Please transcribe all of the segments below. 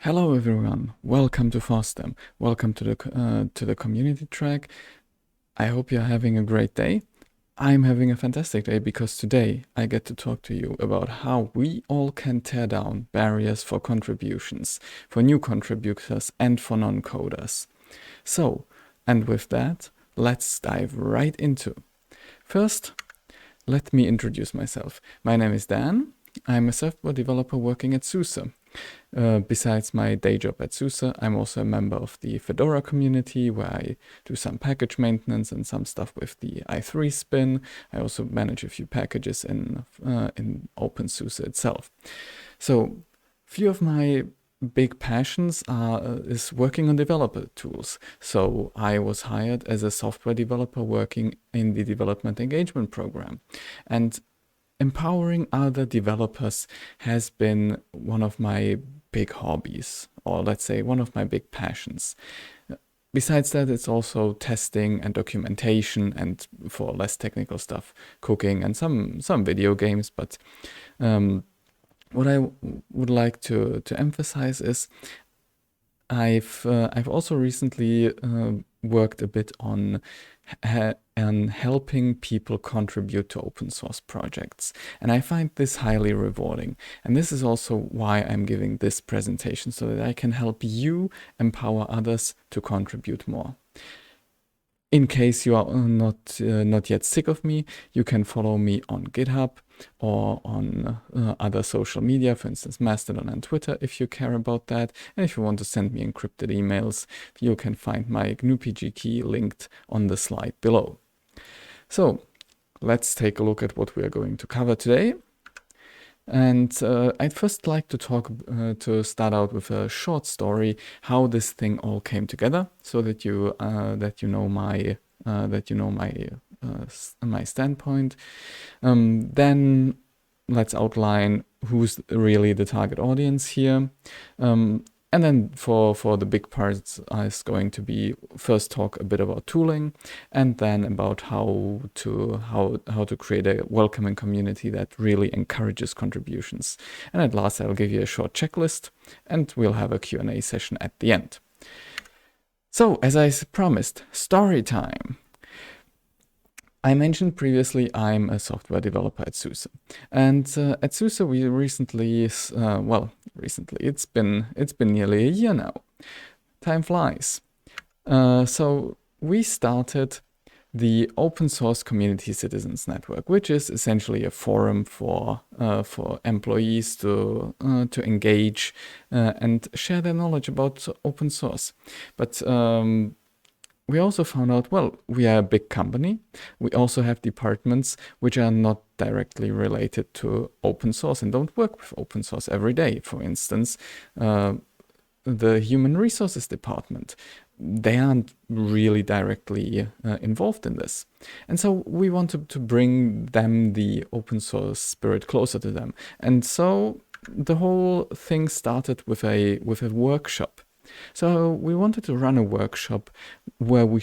Hello everyone, welcome to FOSDEM. Welcome to the community track. I hope you're having a great day. I'm having a fantastic day because today I get to talk to you about how we all can tear down barriers for contributions, for new contributors and for non-coders. So, and with that, let's dive right into. First, let me introduce myself. My name is Dan. I'm a software developer working at SUSE. Besides my day job at SUSE, I'm also a member of the Fedora community where I do some package maintenance and some stuff with the i3 spin. I also manage a few packages in OpenSUSE itself. So, few of my big passions is working on developer tools. So I was hired as a software developer working in the development engagement program, and empowering other developers has been one of my big hobbies, or let's say one of my big passions. Besides that, it's also testing and documentation, and for less technical stuff, cooking and some video games. But what I would like to emphasize is I've also recently worked a bit on helping people contribute to open source projects, and I find this highly rewarding. And this is also why I'm giving this presentation, so that I can help you empower others to contribute more. In case you are not yet sick of me, you can follow me on GitHub or on other social media, for instance Mastodon and Twitter, if you care about that. And if you want to send me encrypted emails, you can find my GNU-PG key linked on the slide below. So let's take a look at what we are going to cover today. And I'd first like to start out with a short story, how this thing all came together, so that you know my standpoint. Then let's outline who's really the target audience here. And then for the big parts, is going to be first talk a bit about tooling, and then about how to create a welcoming community that really encourages contributions. And at last, I'll give you a short checklist, and we'll have a Q&A session at the end. So, as I promised, story time. I mentioned previously I'm a software developer at SUSE, and at SUSE we recently, it's been nearly a year now. Time flies. So we started the Open Source Community Citizens Network, which is essentially a forum for employees to engage and share their knowledge about open source. But we also found out, well, we are a big company. We also have departments which are not directly related to open source and don't work with open source every day. For instance, the Human Resources Department. They aren't really directly involved in this. And so we wanted to bring them, the open source spirit, closer to them. And so the whole thing started with a workshop. So we wanted to run a workshop where we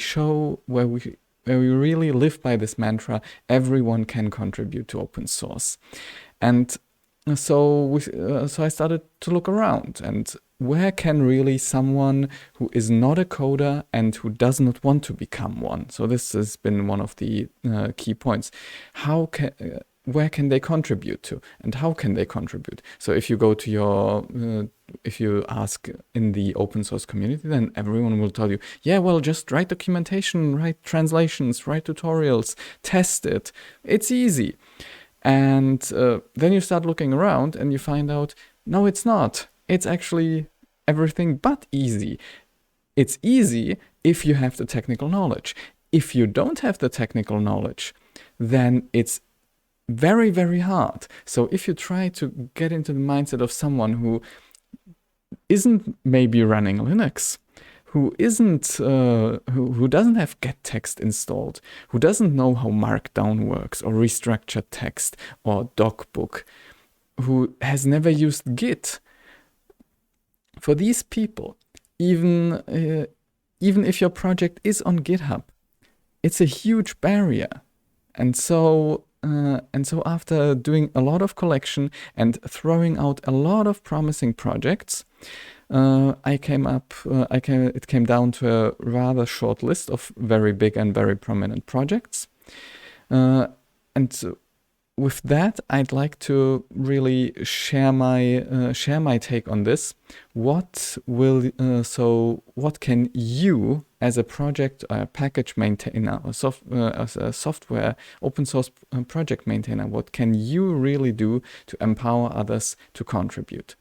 really live by this mantra: everyone can contribute to open source. And so I started to look around, and where can really someone who is not a coder and who does not want to become one? So this has been one of the key points. Where can they contribute to, and how can they contribute? So if you go to if you ask in the open source community, then everyone will tell you, yeah, well, just write documentation, write translations, write tutorials, test it. It's easy. And then you start looking around and you find out, no, it's not. It's actually everything but easy. It's easy if you have the technical knowledge. If you don't have the technical knowledge, then it's very, very hard. So if you try to get into the mindset of someone who isn't maybe running Linux, who doesn't have gettext installed, who doesn't know how Markdown works, or restructured text, or DocBook, who has never used Git, for these people, even if your project is on GitHub, it's a huge barrier. And so after doing a lot of collection and throwing out a lot of promising projects, it came down to a rather short list of very big and very prominent projects. And with that, I'd like to really share my take on this. What can you, as a project, package maintainer, or as a software open source project maintainer, what can you really do to empower others to contribute?